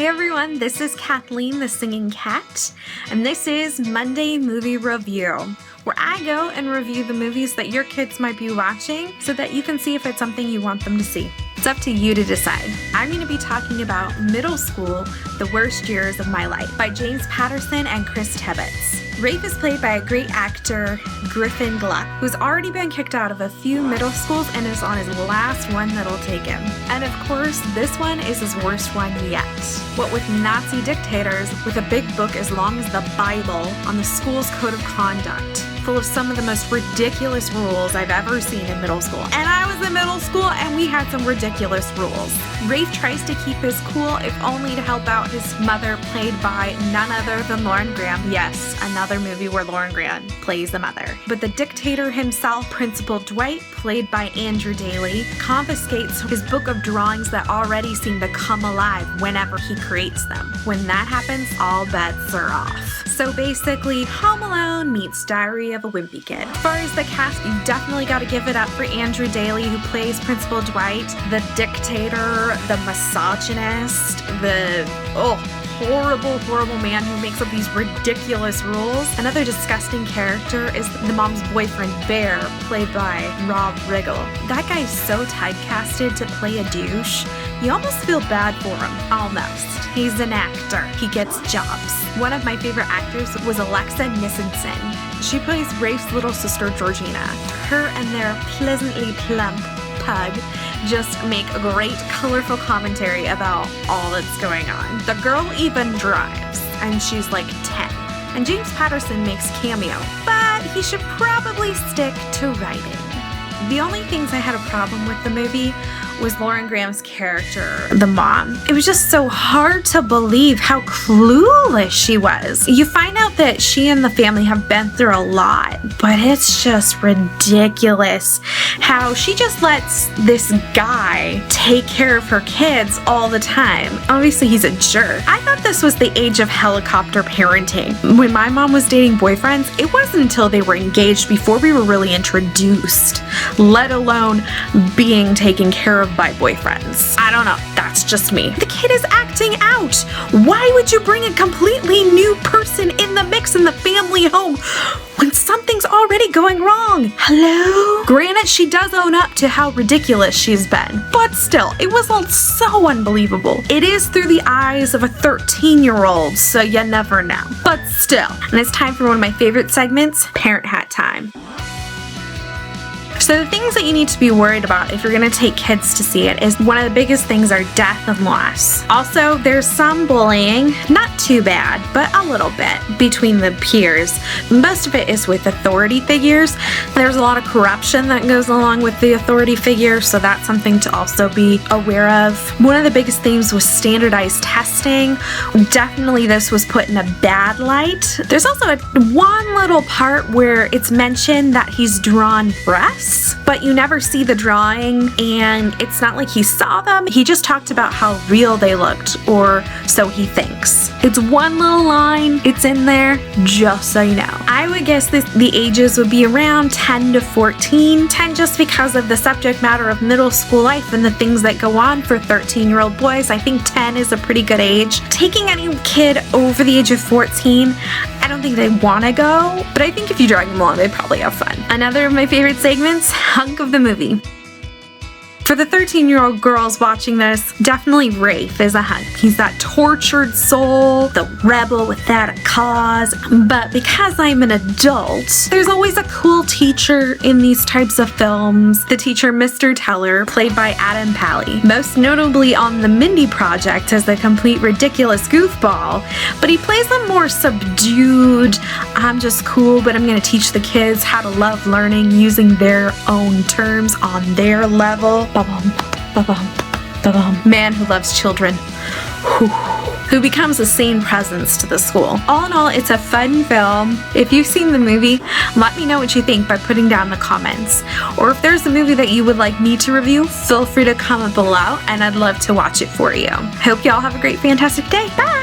Hey everyone, this is Kathleen the Singing Cat, and this is Monday Movie Review, where I go and review the movies that your kids might be watching so that you can see if it's something you want them to see. It's up to you to decide. I'm going to be talking about Middle School, The Worst Years of My Life by James Patterson and Chris Tebbetts. Rafe is played by a great actor, Griffin Gluck, who's already been kicked out of a few middle schools and is on his last one that'll take him. And of course, this one is his worst one yet. What with Nazi dictators, with a big book as long as the Bible on the school's code of conduct, full of some of the most ridiculous rules I've ever seen in middle school. And I was in middle school and we had some ridiculous rules. Rafe tries to keep his cool, if only to help out his mother, played by none other than Lauren Graham. Yes, another movie where Lauren Graham plays the mother. But the dictator himself, Principal Dwight, played by Andrew Daly, confiscates his book of drawings that already seem to come alive whenever he creates them. When that happens, all bets are off. So basically, Home Alone meets Diary of a Wimpy Kid. As far as the cast, you definitely got to give it up for Andrew Daly, who plays Principal Dwight, the dictator, the misogynist, the horrible man who makes up these ridiculous rules. Another disgusting character is the mom's boyfriend, Bear, played by Rob Riggle. That guy's so typecasted to play a douche, you almost feel bad for him. Almost. He's an actor. He gets jobs. One of my favorite actors was Alexa Nissenson. She plays Rafe's little sister, Georgina. Her and their pleasantly plump pug just make a great, colorful commentary about all that's going on. The girl even drives, and she's like 10. And James Patterson makes cameo, but he should probably stick to writing. The only things I had a problem with the movie was Lauren Graham's character, the mom. It was just so hard to believe how clueless she was. You find out that she and the family have been through a lot, but it's just ridiculous how she just lets this guy take care of her kids all the time. Obviously, he's a jerk. I thought this was the age of helicopter parenting. When my mom was dating boyfriends, it wasn't until they were engaged before we were really introduced, let alone being taken care of by boyfriends. I don't know. That's just me. The kid is acting out. Why would you bring a completely new person in the mix in the family home when something's already going wrong? Hello? Granted, she does own up to how ridiculous she's been, but still, it was all so unbelievable. It is through the eyes of a 13-year-old, so you never know. But still, and it's time for one of my favorite segments, Parent Hat Time. So the things that you need to be worried about if you're going to take kids to see it is one of the biggest things are death and loss. Also, there's some bullying, not too bad, but a little bit between the peers. Most of it is with authority figures. There's a lot of corruption that goes along with the authority figure, so that's something to also be aware of. One of the biggest themes was standardized testing. Definitely this was put in a bad light. There's also one little part where it's mentioned that he's drawn breasts, but you never see the drawing, and it's not like he saw them. He just talked about how real they looked, or so he thinks. It's one little line. It's in there, just so you know. I would guess the ages would be around 10 to 14. 10 just because of the subject matter of middle school life and the things that go on for 13-year-old boys. I think 10 is a pretty good age. Taking any kid over the age of 14, I don't think they want to go, but I think if you drag them along, they'd probably have fun. Another of my favorite segments, Hunk of the Movie. For the 13-year-old girls watching this, definitely Rafe is a hunk. He's that tortured soul, the rebel without a cause. But because I'm an adult, there's always a cool teacher in these types of films. The teacher, Mr. Teller, played by Adam Pally, most notably on The Mindy Project as the complete ridiculous goofball. But he plays a more subdued, I'm just cool, but I'm going to teach the kids how to love learning using their own terms on their level. Man who loves children, who becomes a sane presence to the school. All in all, it's a fun film. If you've seen the movie, let me know what you think by putting down in the comments. Or if there's a movie that you would like me to review, feel free to comment below and I'd love to watch it for you. Hope y'all have a great, fantastic day. Bye!